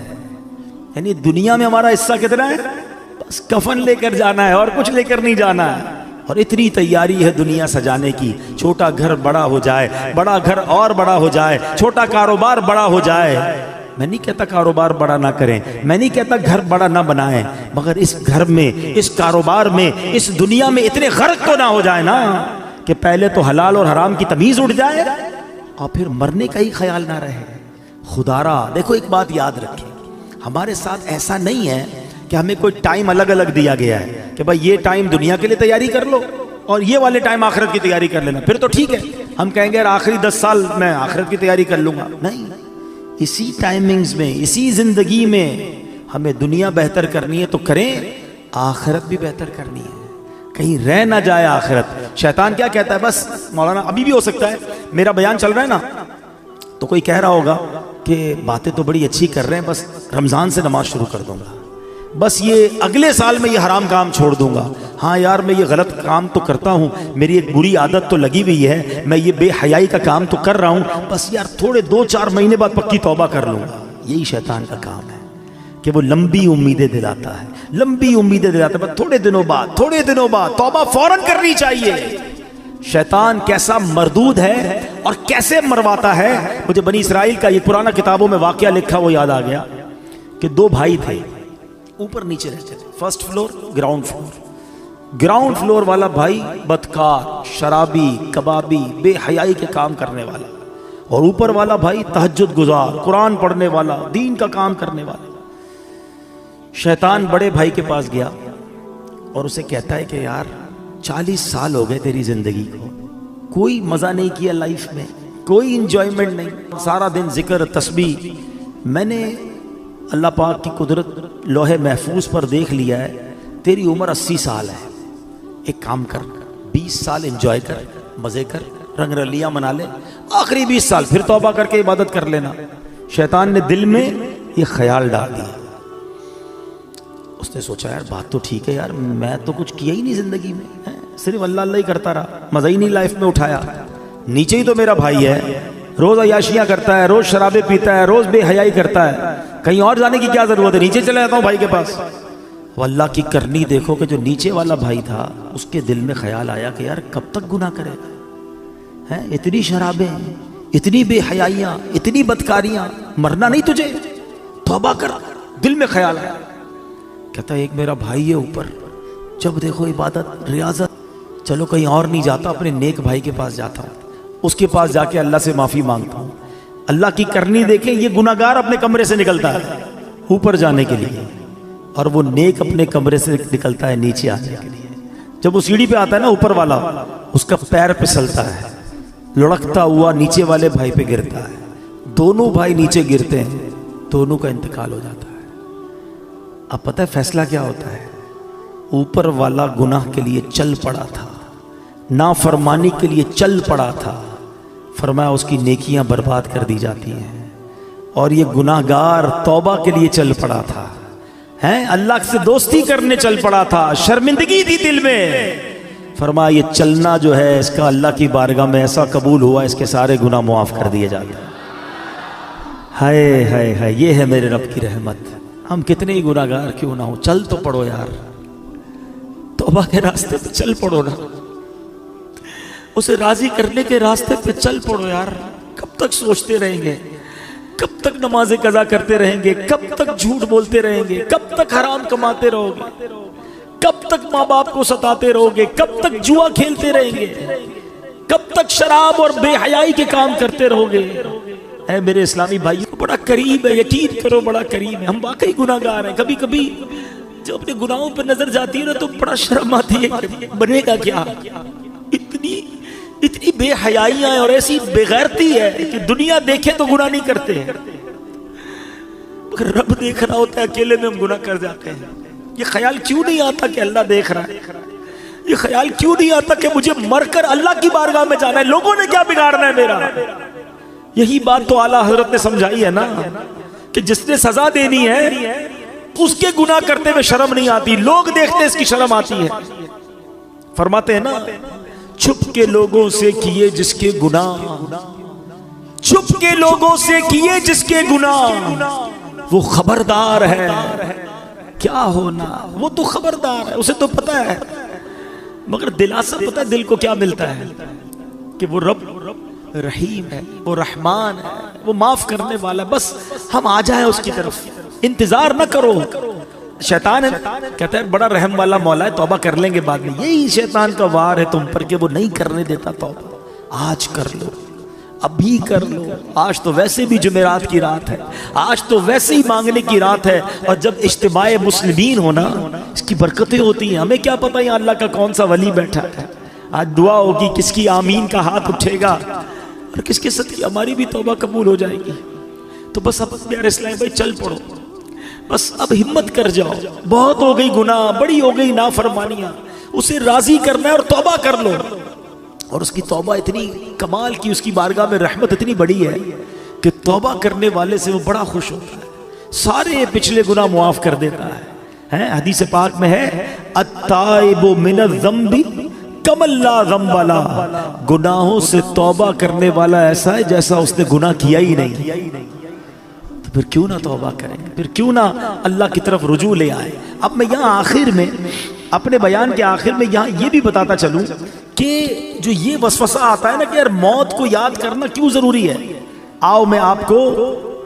یعنی دنیا میں ہمارا حصہ کتنا ہے؟ بس کفن لے کر جانا ہے اور کچھ لے کر نہیں جانا ہے. اور اتنی تیاری ہے دنیا سجانے کی, چھوٹا گھر بڑا ہو جائے, بڑا گھر اور بڑا ہو جائے, چھوٹا کاروبار بڑا ہو جائے. میں نہیں کہتا کاروبار بڑا نہ کریں, میں نہیں کہتا گھر بڑا نہ بنائیں, مگر اس گھر میں, اس کاروبار میں, اس دنیا میں اتنے غرق تو نہ ہو جائے نا کہ پہلے تو حلال اور حرام کی تمیز اٹھ جائے اور پھر مرنے کا ہی خیال نہ رہے. خدا را دیکھو ایک بات یاد رکھیں, ہمارے ساتھ ایسا نہیں ہے کہ ہمیں کوئی ٹائم الگ الگ دیا گیا ہے کہ بھائی یہ ٹائم دنیا کے لیے تیاری کر لو اور یہ والے ٹائم آخرت کی تیاری کر لینا, پھر تو ٹھیک ہے. ہم کہیں گے یار آخری 10 سال میں آخرت کی تیاری کر لوں گا. نہیں, اسی ٹائمنگز میں, اسی زندگی میں ہمیں دنیا بہتر کرنی ہے تو کریں, آخرت بھی بہتر کرنی ہے, کہیں رہ نہ جائے آخرت. شیطان کیا کہتا ہے, بس مولانا ابھی بھی ہو سکتا ہے میرا بیان چل رہا ہے نا تو کوئی کہہ رہا ہوگا کہ باتیں تو بڑی اچھی کر رہے ہیں, بس رمضان سے نماز شروع کر دوں گا, بس یہ اگلے سال میں یہ حرام کام چھوڑ دوں گا. ہاں یار میں یہ غلط کام تو کرتا ہوں, میری ایک بری عادت تو لگی ہوئی ہے, میں یہ بے حیائی کا کام تو کر رہا ہوں, بس یار تھوڑے 2-4 مہینے بعد پکی توبہ کر لوں گا. یہی شیطان کا کام ہے کہ وہ لمبی امیدیں دلاتا ہے، لمبی امیدیں دلاتا ہے، تھوڑے دنوں بعد توبہ فوراً کرنی چاہیے۔ شیطان کیسا مردود ہے اور کیسے مرواتا ہے۔ مجھے بنی اسرائیل کا یہ پرانا کتابوں میں واقعہ لکھا وہ یاد آ گیا کہ دو بھائی تھے، اوپر نیچے رہتے تھے، first floor ground floor. Ground floor والا بھائی بدکار، شرابی، کبابی، بے حیائی کے کام کرنے والا، اور اوپر والا بھائی تہجد گزار، قرآن پڑھنے والا، دین کا کام کرنے والا۔ شیطان بڑے بھائی کے پاس گیا اور اسے کہتا ہے کہ یار 40 سال ہو گئے تیری زندگی کو، کوئی مزہ نہیں کیا لائف میں، کوئی انجوائمنٹ نہیں، سارا دن ذکر تسبیح۔ میں نے اللہ پاک کی قدرت لوح محفوظ پر دیکھ لیا ہے، تیری عمر 80 سال ہے، ایک کام کر، 20 سال انجوائے کر، مزے کر، رنگ رلیاں منا لے، آخری 20 سال پھر توبہ کر کے عبادت کر لینا۔ شیطان نے دل میں یہ خیال ڈال دیا۔ اس نے سوچا یار بات تو ٹھیک ہے یار، میں تو کچھ کیا ہی نہیں زندگی میں، صرف اللہ اللہ ہی کرتا رہا، مزہ ہی نہیں لائف میں اٹھایا۔ نیچے ہی تو میرا بھائی ہے، روز عیاشیاں کرتا ہے، روز شرابیں پیتا ہے، روز بے حیائی کرتا ہے، کہیں اور جانے کی کیا ضرورت ہے، نیچے چلا جاتا ہوں بھائی کے پاس۔ وہ اللہ کی کرنی دیکھو کہ جو نیچے والا بھائی تھا اس کے دل میں خیال آیا کہ یار کب تک گناہ کرے گا، اتنی شرابیں، اتنی بے حیائیاں، اتنی بدکاریاں، مرنا نہیں تجھے، توبہ کر۔ دل میں خیال آیا، کہتا ہے ایک میرا بھائی ہے اوپر، جب دیکھو عبادت ریاضت، چلو کہیں اور نہیں جاتا، اپنے نیک بھائی کے پاس جاتا ہوں، اس کے پاس جا کے اللہ سے معافی مانگتا ہوں۔ اللہ کی کرنی دیکھیں، یہ گناہگار اپنے کمرے سے نکلتا ہے اوپر جانے کے لیے، اور وہ نیک اپنے کمرے سے نکلتا ہے نیچے آنے کے لیے۔ جب وہ سیڑھی پہ آتا ہے نا اوپر والا، اس کا پیر پھسلتا ہے، لڑکتا ہوا نیچے والے بھائی پہ گرتا ہے، دونوں بھائی نیچے گرتے ہیں، دونوں کا انتقال ہو جاتا ہے۔ اب پتہ ہے فیصلہ کیا ہوتا ہے؟ اوپر والا گناہ کے لیے چل پڑا تھا، نافرمانی کے لیے چل پڑا تھا، فرمایا اس کی نیکیاں برباد کر دی جاتی ہیں، اور یہ گناہگار توبہ کے لیے چل پڑا تھا، اللہ سے دوستی کرنے چل پڑا تھا، شرمندگی تھی دل میں، فرمایا یہ چلنا جو ہے اس کا اللہ کی بارگاہ میں ایسا قبول ہوا، اس کے سارے گناہ معاف کر دیے جاتے ہیں۔ ہائے ہائے ہائے، یہ ہے میرے رب کی رحمت۔ ہم کتنے ہی گناہگار کیوں نہ ہو، چل تو پڑو یار، توبہ کے راستے پہ چل پڑو نا، اسے راضی کرنے کے راستے پہ چل پڑو یار۔ کب تک سوچتے رہیں گے، کب تک نمازیں قضا کرتے رہیں گے، کب تک جھوٹ بولتے رہیں گے، کب تک حرام کماتے رہو گے، کب تک ماں باپ کو ستاتے رہو گے، کب تک جوا کھیلتے رہیں گے، کب تک شراب اور بے حیائی کے کام کرتے رہو گے۔ اے میرے اسلامی بھائیو، بڑا قریب ہے، یقین کرو بڑا قریب ہے، ہم واقعی گناہگار ہیں۔ کبھی کبھی جب اپنے گناہوں پہ نظر جاتی ہے نا تو بڑا شرم آتی ہے کہ بنے گا کیا، اتنی بے حیائیاں ہیں اور ایسی بے غیرتی ہے کہ دنیا دیکھے تو گناہ نہیں کرتے ہیں، مگر رب دیکھ رہا ہوتا ہے، اکیلے میں ہم گناہ کر جاتے ہیں۔ یہ خیال کیوں نہیں آتا کہ اللہ دیکھ رہا ہے؟ یہ خیال کیوں نہیں آتا کہ مجھے مر کر اللہ کی بارگاہ میں جانا ہے، لوگوں نے کیا بگاڑنا ہے میرا؟ یہی بات تو اعلیٰ حضرت نے سمجھائی ہے نا کہ جس نے سزا دینی ہے اس کے گناہ کرتے میں شرم نہیں آتی، لوگ دیکھتے اس کی شرم آتی ہے۔ فرماتے ہیں نا، چھپ کے لوگوں سے کیے جس کے گناہ، چھپ کے لوگوں سے کیے جس کے گناہ، وہ خبردار ہے کیا ہونا، وہ تو خبردار ہے، اسے تو پتہ ہے، مگر دلاسا پتہ ہے دل کو کیا ملتا ہے کہ وہ رب رحیم ہے، وہ رحمان ہے، وہ معاف کرنے والا ہے، بس ہم آ جائیں اس کی طرف، انتظار نہ کرو۔ شیطان کہتا ہے بڑا رحم والا مولا ہے، توبہ کر لیں گے بعد میں، یہی شیطان کا وار ہے تم پر کہ وہ نہیں کرنے دیتا توبہ۔ آج کر لو، ابھی کر لو، آج تو ویسے بھی جمعرات کی رات ہے، آج تو ویسے ہی مانگنے کی رات ہے، اور جب اجتماع مسلمین ہونا اس کی برکتیں ہوتی ہیں۔ ہمیں کیا پتہ یہاں اللہ کا کون سا ولی بیٹھا ہے، آج دعا ہوگی، کس کی آمین کا ہاتھ اٹھے گا اور کس کے ساتھ ہماری بھی توبہ قبول ہو جائے گی۔ تو بس اب پیارے اسلام بھائی چل پڑو، بس اب ہمت کر جاؤ، بہت ہو گئی گناہ، بڑی ہو گئی نافرمانیاں، اسے راضی کرنا ہے اور توبہ کر لو۔ اور اس کی توبہ اتنی کمال کی، اس کی بارگاہ میں رحمت اتنی بڑی ہے کہ توبہ کرنے والے سے وہ بڑا خوش ہوتا ہے، سارے پچھلے گناہ معاف کر دیتا ہے۔ حدیث پاک میں ہے التائب من الذنب کمن لا ذنب لہ، گناہوں سے توبہ کرنے والا ایسا ہے جیسا اس نے گناہ کیا ہی نہیں۔ پھر کیوں نہ توبہ کریں، پھر کیوں نہ اللہ کی طرف رجوع لے آئیں۔ اب میں یہاں آخر میں اپنے بیان کے آخر میں یہاں یہ بھی بتاتا چلوں کہ جو یہ وسوسہ آتا ہے نا کہ یار موت کو یاد کرنا کیوں ضروری ہے، آؤ میں آپ کو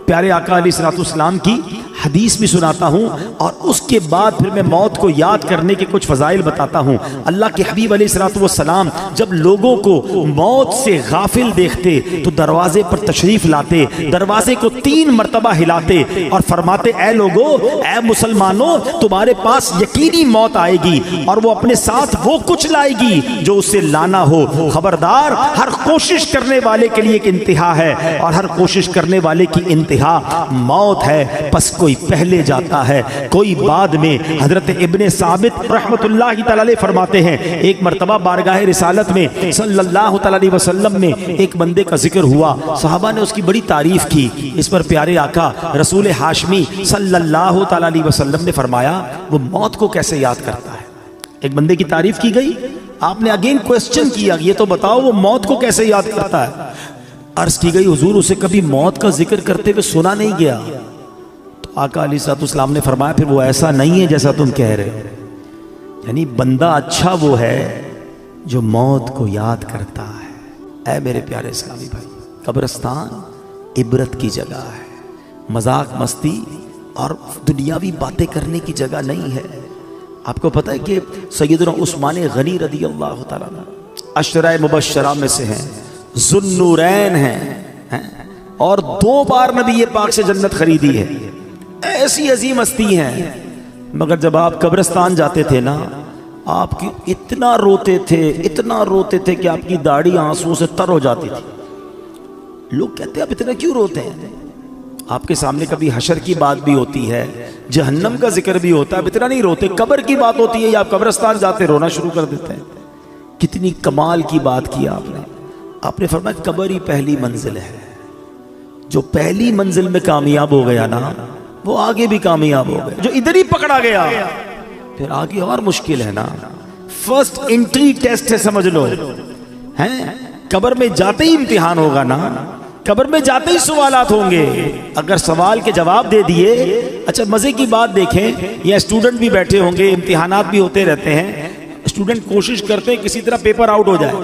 پیارے آقا علیہ الصلوۃ والسلام کی حدیث بھی سناتا ہوں اور اس کے بعد پھر میں موت کو یاد کرنے کے کچھ فضائل بتاتا ہوں۔ اللہ کے حبیب علیہ الصلوۃ والسلام جب لوگوں کو موت سے غافل دیکھتے تو دروازے پر تشریف لاتے، دروازے کو 3 مرتبہ ہلاتے اور فرماتے اے لوگو، اے مسلمانوں، تمہارے پاس یقینی موت آئے گی اور وہ اپنے ساتھ وہ کچھ لائے گی جو اسے لانا ہو۔ خبردار، ہر کوشش کرنے والے کے لیے ایک انتہا ہے اور ہر کوشش کرنے والے کی انتہا موت ہے، پس کوئی پہلے جاتا ہے کوئی بعد میں۔ حضرت ابن ثابت رحمت اللہ تعالی علیہ فرماتے ہیں ایک مرتبہ بارگاہ رسالت میں صلی اللہ تعالی علیہ وسلم میں ایک بندے کا ذکر ہوا، صحابہ نے اس کی بڑی تعریف کی۔ اس پر پیارے آقا رسول ہاشمی صلی اللہ تعالی علیہ وسلم نے فرمایا وہ موت کو کیسے یاد کرتا ہے۔ ایک بندے کی تعریف کی گئی، آپ نے اگین کوسچن کیا یہ تو بتاؤ وہ موت کو کیسے یاد کرتا ہے۔ عرض کی گئی حضور اسے کبھی موت کا ذکر کرتے ہوئے سنا نہیں گیا۔ تو آقا علیہ الصلوۃ والسلام نے فرمایا پھر وہ ایسا نہیں ہے جیسا تم کہہ رہے ہو، یعنی بندہ اچھا وہ ہے جو موت کو یاد کرتا ہے۔ اے میرے پیارے اسلامی بھائی، قبرستان عبرت کی جگہ ہے، مذاق مستی اور دنیاوی باتیں کرنے کی جگہ نہیں ہے۔ آپ کو پتہ ہے کہ سیدنا عثمان غنی رضی اللہ تعالیٰ عشرہ مبشرہ میں سے ہیں، ذوالنورین ہیں اور 2 بار نبی پاک سے جنت خریدی ہے، ایسی عظیم ہستی ہیں۔ مگر جب آپ قبرستان جاتے تھے نا، آپ کی اتنا روتے تھے کہ آپ کی داڑھی آنسوں سے تر ہو جاتی تھی۔ لوگ کہتے ہیں آپ اتنا کیوں روتے ہیں؟ آپ کے سامنے کبھی حشر کی بات بھی ہوتی ہے، جہنم کا ذکر بھی ہوتا ہے، اب اتنا نہیں روتے۔ قبر کی بات ہوتی ہے یا آپ قبرستان جاتے رونا شروع کر دیتے ہیں۔ کتنی کمال کی بات کی آپ نے فرمایا قبر ہی پہلی منزل ہے، جو پہلی منزل میں کامیاب ہو گیا نا وہ آگے بھی کامیاب ہو گیا، جو ادھر ہی پکڑا گیا پھر آگے اور مشکل ہے نا۔ فرسٹ انٹری ٹیسٹ ہے سمجھ لو، ہیں قبر میں جاتے ہی امتحان ہوگا نا، قبر میں جاتے ہی سوالات ہوں گے۔ اگر سوال کے جواب دے دیے، اچھا مزے کی بات دیکھیں، یہ اسٹوڈنٹ بھی بیٹھے ہوں گے، امتحانات بھی ہوتے رہتے ہیں، اسٹوڈنٹ کوشش کرتے ہیں کسی طرح پیپر آؤٹ ہو جائے،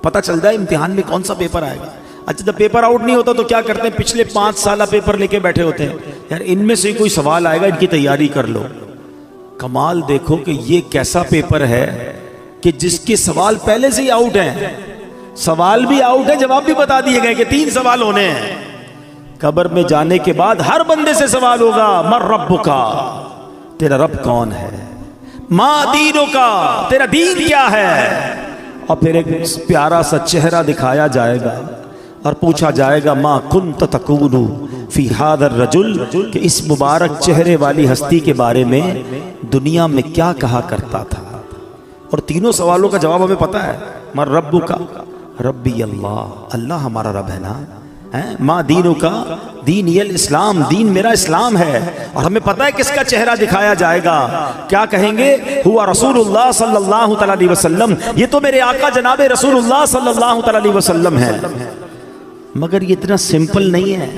پتہ چل جائے امتحان میں کون سا پیپر آئے گا۔ اچھا جب پیپر آؤٹ نہیں ہوتا تو کیا کرتے ہیں، پچھلے 5 سالہ پیپر لے کے بیٹھے ہوتے ہیں، یار ان میں سے کوئی سوال آئے گا ان کی تیاری کر لو۔ کمال دیکھو کہ یہ کیسا پیپر ہے کہ جس کے سوال پہلے سے ہی آؤٹ ہیں، سوال بھی آؤٹ ہے، جواب بھی بتا دیے گئے کہ 3 سوال ہونے ہیں۔ قبر میں جانے کے بعد ہر بندے سے سوال ہوگا من ربک، تیرا رب کون ہے، ما دینک، تیرا دین کیا ہے، اور پھر ایک پیارا سا چہرہ دکھایا جائے گا اور پوچھا جائے گا ما کنت تقول فی ھذا الرجل، کہ اس مبارک چہرے والی ہستی کے بارے میں دنیا میں کیا کہا کرتا تھا۔ اور تینوں سوالوں کا جواب ہمیں پتہ ہے، من ربک، ربی اللہ، اللہ ہمارا رب ہے نا، ما دینک، دین الاسلام، دین میرا اسلام ہے۔ اور ہمیں پتہ ہے کس کا چہرہ دکھایا جائے گا، کیا کہیں گے، ہوا رسول اللہ صلی اللہ تعالی علیہ وسلم، یہ تو میرے آقا جناب رسول اللہ صلی اللہ تعالی علیہ وسلم ہے۔ مگر یہ اتنا سمپل نہیں ہے،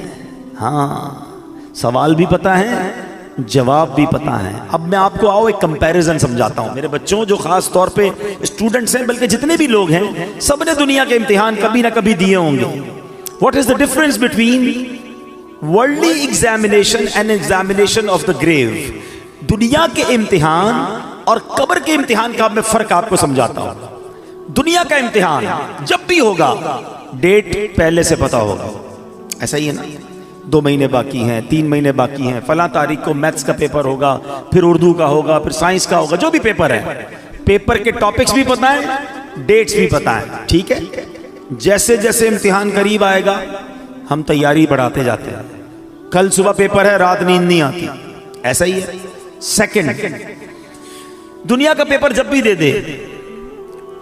ہاں سوال بھی پتہ ہے، جواب بھی پتہ ہے۔ اب میں آپ کو آؤ ایک کمپیریزن سمجھاتا ہوں میرے بچوں، جو خاص طور پہ اسٹوڈنٹس ہیں بلکہ جتنے بھی لوگ ہیں، سب نے دنیا کے امتحان کبھی نہ کبھی دیے ہوں گے۔ What is the difference between worldly examination and examination of the grave؟ دنیا کے امتحان اور قبر کے امتحان کا میں فرق آپ کو سمجھاتا ہوں۔ دنیا کا امتحان جب بھی ہوگا ڈیٹ پہلے سے پتا ہوگا، ایسا ہی ہے نا، 2 مہینے باقی ہیں، 3 مہینے باقی ہیں، فلاں تاریخ کو میتھس کا پیپر ہوگا، پھر اردو کا ہوگا، پھر سائنس کا ہوگا، جو بھی پیپر ہے، پیپر کے ٹاپکس بھی پتہ ہیں، ڈیٹس بھی پتہ ہیں، ٹھیک ہے۔ جیسے جیسے امتحان قریب آئے گا ہم تیاری بڑھاتے جاتے ہیں، کل صبح پیپر ہے رات نیند نہیں آتی، ایسا ہی ہے۔ سیکنڈ، دنیا کا پیپر جب بھی دے دے،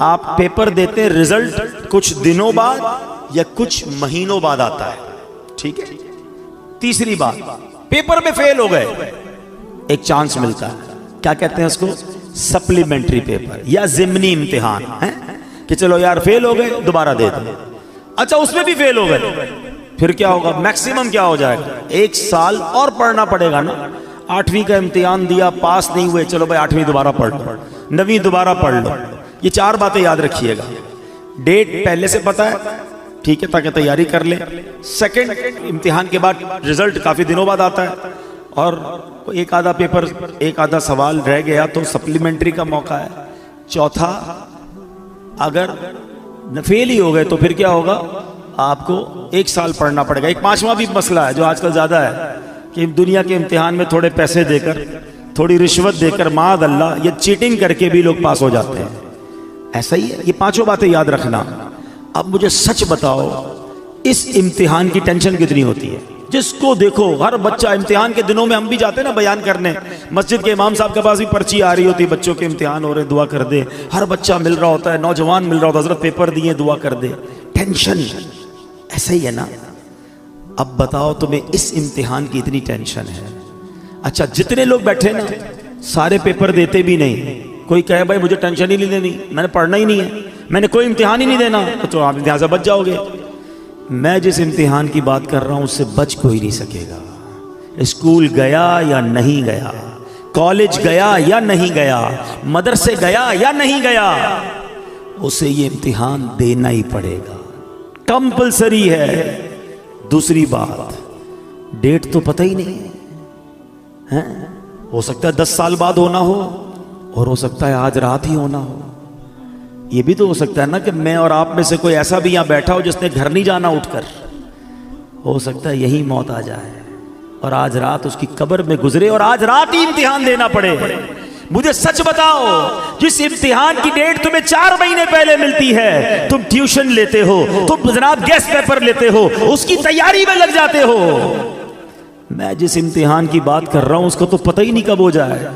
آپ پیپر دیتے ہیں، رزلٹ کچھ دنوں بعد یا کچھ مہینوں بعد آتا ہے، ٹھیک ہے۔ تیسری بات، پیپر میں فیل ہو گئے، ایک چانس ملتا ہے، کیا کہتے ہیں اس کو، سپلیمنٹری پیپر یا ضمنی امتحان، کہ چلو یار فیل ہو گئے دوبارہ دے دو۔ اچھا اس میں بھی فیل ہو گئے، پھر کیا ہوگا؟ میکسیمم کیا ہو جائے گا؟ 1 سال اور پڑھنا پڑے گا نا. 8ویں کا امتحان دیا، پاس نہیں ہوئے، چلو بھائی 8ویں دوبارہ پڑھ لو، 9ویں دوبارہ پڑھ لو. یہ 4 باتیں یاد رکھیے گا. ڈیٹ پہلے سے پتا ہے، ٹھیک ہے، تاکہ تیاری کر لیں. سیکنڈ، امتحان کے بعد رزلٹ کافی دنوں بعد آتا ہے، اور ایک آدھا پیپر، ایک آدھا سوال رہ گیا تو سپلیمنٹری کا موقع ہے. چوتھا، اگر فیل ہی ہو گئے تو پھر کیا ہوگا؟ آپ کو 1 سال پڑھنا پڑے گا. ایک 5واں بھی مسئلہ ہے جو آج کل زیادہ ہے کہ دنیا کے امتحان میں تھوڑے پیسے دے کر، تھوڑی رشوت دے کر، معاذ اللہ، یہ چیٹنگ کر کے بھی لوگ پاس ہو جاتے ہیں. ایسا ہی ہے. یہ 5 باتیں یاد رکھنا. اب مجھے سچ بتاؤ، اس امتحان کی ٹینشن کتنی ہوتی ہے؟ جس کو دیکھو، ہر بچہ امتحان کے دنوں میں، ہم بھی جاتے ہیں نا بیان کرنے، مسجد کے امام صاحب کے پاس بھی پرچی آ رہی ہوتی، بچوں کے امتحان ہو رہے، دعا کر دے. ہر بچہ مل رہا ہوتا ہے، نوجوان مل رہا ہوتا ہے، حضرت پیپر دیے، دعا کر دے. ٹینشن ایسا ہی ہے نا. اب بتاؤ تمہیں اس امتحان کی اتنی ٹینشن ہے. اچھا، جتنے لوگ بیٹھے نا سارے پیپر دیتے بھی نہیں. کوئی کہے بھائی مجھے ٹینشن ہی نہیں لینی، میں نے پڑھنا ہی نہیں ہے، میں نے کوئی امتحان ہی نہیں دینا، تو آپ امتحان سے بچ جاؤ گے. میں جس امتحان کی بات کر رہا ہوں اس سے بچ کوئی نہیں سکے گا. اسکول گیا یا نہیں گیا، کالج گیا یا نہیں گیا، مدرسے گیا یا نہیں گیا، اسے یہ امتحان دینا ہی پڑے گا، کمپلسری ہے. دوسری بات، ڈیٹ تو پتہ ہی نہیں ہے. ہو سکتا ہے 10 سال بعد ہونا ہو، اور ہو سکتا ہے آج رات ہی ہونا ہو. یہ بھی تو ہو سکتا ہے نا کہ میں اور آپ میں سے کوئی ایسا بھی یہاں بیٹھا ہو جس نے گھر نہیں جانا اٹھ کر. ہو سکتا ہے یہی موت آ جائے اور آج رات اس کی قبر میں گزرے اور آج رات ہی امتحان دینا پڑے. مجھے سچ بتاؤ، جس امتحان کی ڈیٹ تمہیں 4 مہینے پہلے ملتی ہے، تم ٹیوشن لیتے ہو، تم جناب گیسٹ پیپر لیتے ہو، اس کی تیاری میں لگ جاتے ہو. میں جس امتحان کی بات کر رہا ہوں اس کو تو پتہ ہی نہیں کب ہو جائے.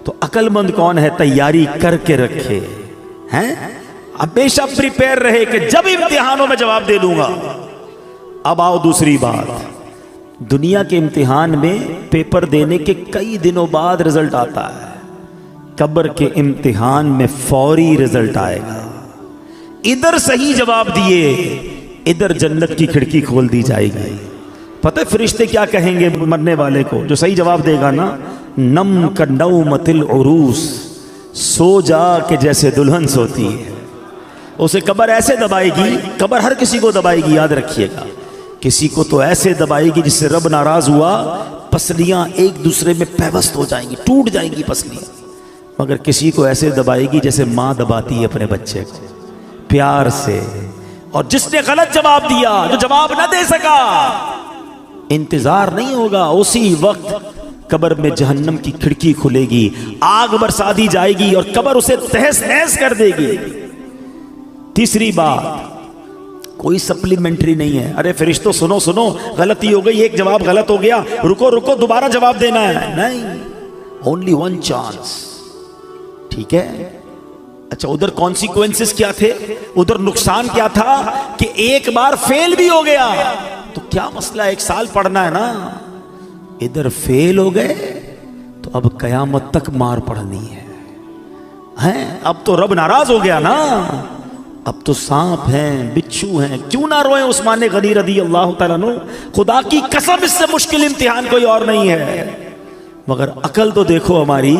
تو عقل مند کون ہے؟ تیاری کر کے رکھے ہیں، ہمیشہ پریپیئر رہے کہ جب امتحانوں میں جواب دے دوں گا. اب آؤ دوسری بات، دنیا کے امتحان میں پیپر دینے کے کئی دنوں بعد رزلٹ آتا ہے. قبر کے امتحان میں فوری رزلٹ آئے گا. ادھر صحیح جواب دیے، ادھر جنت کی کھڑکی کھول دی جائے گی. پتہ فرشتے کیا کہیں گے مرنے والے کو جو صحیح جواب دے گا نا؟ نم کا نومت العروس، سو جا کہ جیسے دلہن سوتی ہے. اسے قبر ایسے دبائے گی، قبر ہر کسی کو دبائے گی، یاد رکھیے گا. کسی کو تو ایسے دبائے گی جس سے رب ناراض ہوا، پسلیاں ایک دوسرے میں پیوست ہو جائیں گی، ٹوٹ جائیں گی پسلیاں. مگر کسی کو ایسے دبائے گی جیسے ماں دباتی ہے اپنے بچے کو، پیار سے. اور جس نے غلط جواب دیا، جو جواب نہ دے سکا، انتظار نہیں ہوگا، اسی وقت قبر میں جہنم کی کھڑکی کھلے گی، آگ برسا دی جائے گی اور قبر اسے تہس نہس کر دے گی. تیسری بات، کوئی سپلیمنٹری نہیں ہے. ارے فرشتوں سنو سنو، غلطی ہو گئی، ایک جواب غلط ہو گیا، رکو رکو دوبارہ جواب دینا ہے. نہیں، اونلی 1 چانس. ٹھیک ہے. اچھا، ادھر کانسیکوینسز کیا تھے؟ ادھر نقصان کیا تھا کہ ایک بار فیل بھی ہو گیا تو کیا مسئلہ ہے، 1 سال پڑھنا ہے نا. ادھر فیل ہو گئے تو اب قیامت تک مار پڑھنی ہے. اب تو رب ناراض ہو گیا نا. اب تو سانپ ہیں، بچھو ہیں. کیوں نہ روئیں عثمان غنی رضی اللہ تعالیٰ عنہ، خدا کی قسم اس سے مشکل امتحان کوئی اور نہیں ہے. مگر عقل تو دیکھو ہماری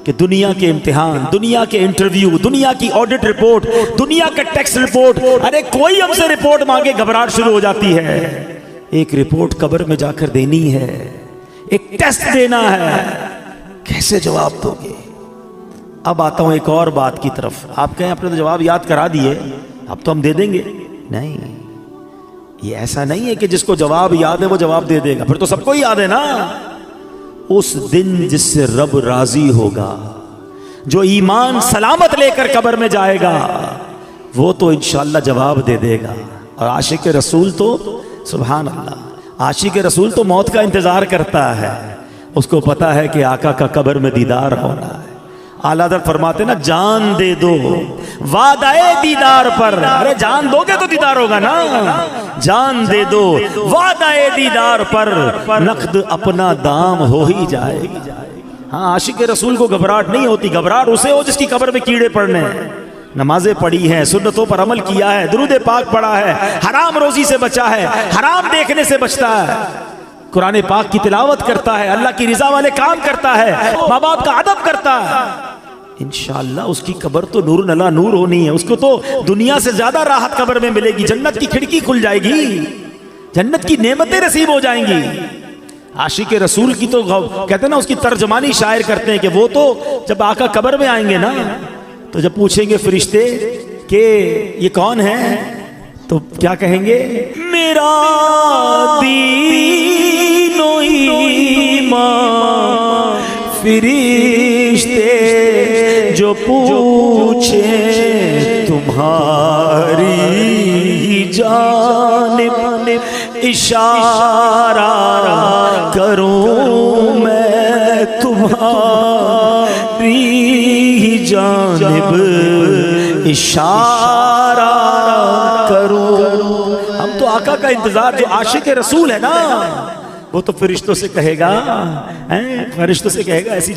کہ دنیا کے امتحان، دنیا کے انٹرویو، دنیا کی آڈٹ رپورٹ، دنیا کا ٹیکس رپورٹ، ارے کوئی ہم سے رپورٹ مانگے گھبراہٹ شروع ہو جاتی ہے. ایک رپورٹ قبر میں جا کر دینی ہے، ایک ٹیسٹ دینا ہے، کیسے جواب دو گے؟ اب آتا ہوں ایک اور بات کی طرف. آپ کہیں اپنے تو جواب یاد کرا دیے، اب تو ہم دے دیں گے. نہیں، یہ ایسا نہیں ہے کہ جس کو جواب یاد ہے وہ جواب دے دے گا، پھر تو سب کو ہی یاد ہے نا. اس دن جس سے رب راضی ہوگا، جو ایمان سلامت لے کر قبر میں جائے گا، وہ تو انشاءاللہ جواب دے دے گا. اور عاشق رسول تو سبحان اللہ، عاشق رسول تو موت کا انتظار کرتا ہے. اس کو پتا ہے کہ آقا کا قبر میں دیدار ہونا ہے. اعلیٰ حضرت فرماتے نا، جان دے دو وعدہ دیدار پر. ارے جان دو گے تو دیدار ہوگا نا. جان دے دو وعدہ دیدار پر، نقد اپنا دام ہو ہی جائے گا. ہاں، عاشق رسول کو گھبراہٹ نہیں ہوتی. گھبراہٹ اسے ہو جس کی قبر میں کیڑے پڑنے ہیں. نمازیں پڑھی ہیں، سنتوں پر عمل کیا ہے، درود پاک پڑھا ہے، حرام روزی سے بچا ہے، حرام دیکھنے سے بچتا ہے، قرآن پاک کی تلاوت کرتا ہے، اللہ کی رضا والے کام کرتا ہے، ماں باپ کا ادب کرتا ہے، انشاءاللہ اس کی قبر تو نور نلا نور ہونی ہے، اس کو تو دنیا سے زیادہ راحت قبر میں ملے گی، جنت کی کھڑکی کھل جائے گی، جنت کی نعمتیں نصیب ہو جائیں گی۔ عاشق رسول کی تو کہتے ہیں نا، اس کی ترجمانی شاعر کرتے ہیں کہ وہ تو جب آقا قبر میں آئیں گے نا تو جب پوچھیں گے فرشتے کہ یہ کون ہے تو کیا کہیں گے؟ میرا دین و ایمان فرشتے جو پوچھیں تمہاری جانب اشارہ کروں میں تمہاری جانب اشارہ کروں۔ ہم تو آقا کا انتظار، جو عاشق رسول ہے نا وہ تو فرشتوں سے کہے گا، فرشتوں سے کہے گا ایسی